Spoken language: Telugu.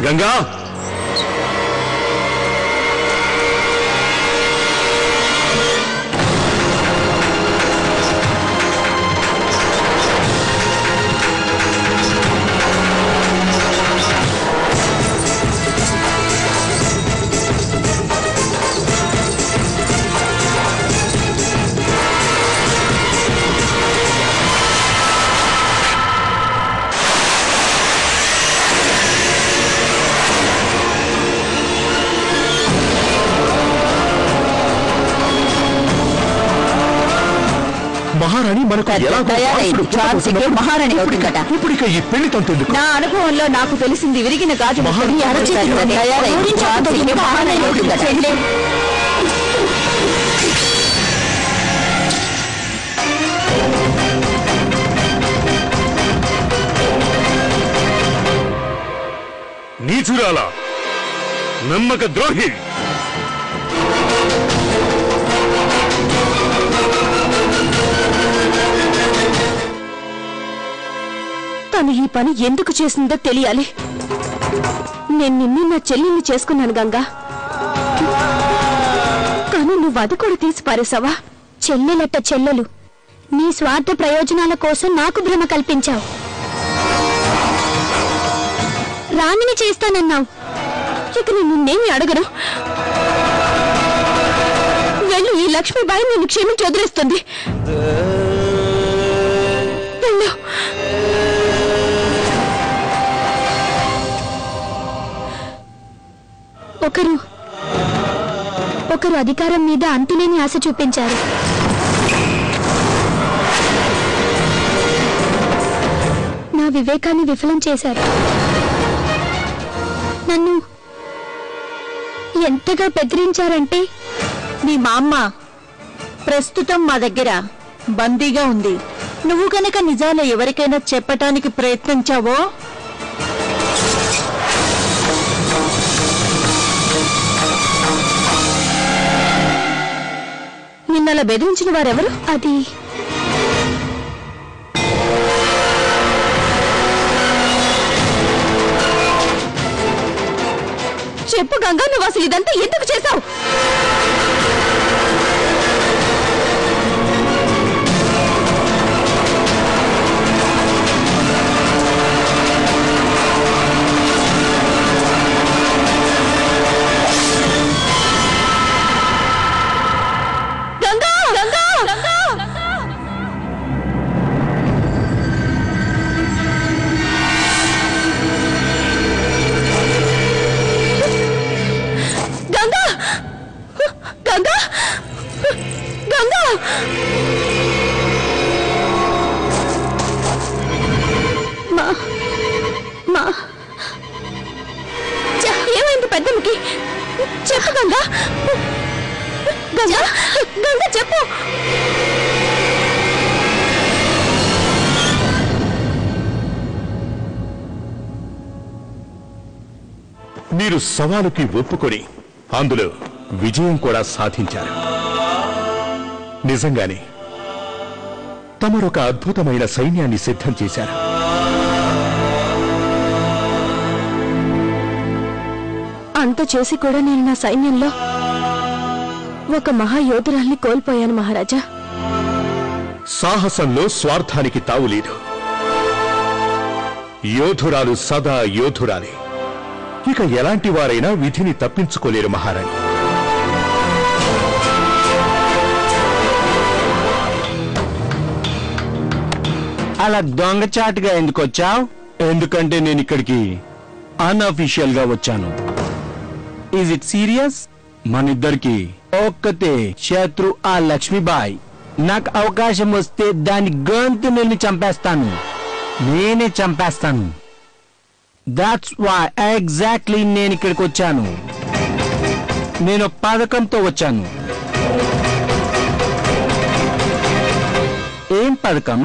గంగా మహారాణి మనకు మహారాణి ఇప్పుడు ఇక ఈ పెళ్లి తంతు నా అనుభవంలో నాకు తెలిసింది విరిగిన గాజు నీచురాలా నమ్మక ద్రోహి తను ఈ పని ఎందుకు చేసిందో తెలియాలి. నేను నిన్ను నా చెల్లిని చేసుకున్నాను గంగా, కానీ నువ్వు అది కూడా తీసి పారేసావా? చెల్లెలట్ట చెల్లెలు నీ స్వార్థ ప్రయోజనాల కోసం నాకు భ్రమ కల్పించావు. రాణిని చేస్తానన్నావు, ఇక నిన్నేమి అడగను. వెళ్ళు, ఈ లక్ష్మీబాయి నిన్ను క్షమించి వదిలేస్తుంది. వెళ్ళు. ఒకరు అధికారం మీద అంతులేని ఆశ చూపించారు. నా వివేకాన్ని విఫలం చేశారు. నన్ను ఎంతగా బెదిరించారంటే, నీ మా అమ్మ ప్రస్తుతం మా దగ్గర బందీగా ఉంది. నువ్వు కనుక నిజాలు ఎవరికైనా చెప్పటానికి ప్రయత్నించావో నిన్నలా బెదిరించిన వారెవరు? అది చెప్పు గంగా, నువ్వు అసలు ఇదంతా ఎందుకు చేశావు? ఏమైంది పెద్దమ్మకి? చెప్పు గంగా, గంగా, గంగా చెప్పు. మీరు సవాలుకి ఒప్పుకొని అందులో విజయం కూడా సాధించారు. నిజంగానే తమరొక అద్భుతమైన సైన్యాన్ని సిద్ధం చేశారు. అంత చేసి కూడా నేను నా సైన్యంలో ఒక మహాయోధురాల్ని కోల్పోయాను మహారాజా. సాహసంలో స్వార్థానికి తావులేదు. యోధురాలు సదా యోధురాలే. ఇక ఎలాంటి వారైనా విధిని తప్పించుకోలేరు మహారాణి. అలా దొంగచాటుగా ఎందుకు వచ్చావు? ఎందుకంటే నేను ఇక్కడికి అన్అఫీషియల్ గా వచ్చాను. Is it serious? మనిద్దరికి ఒక్కతే శత్రు ఆ లక్ష్మీబాయి. నాకు అవకాశం వస్తే దాని గొంతు నేను చంపేస్తాను, నేనే చంపేస్తాను. దాట్స్ వై ఎగ్జాక్ట్లీ నేను ఇక్కడికి వచ్చాను. నేను పథకంతో వచ్చాను. ఏం పథకం?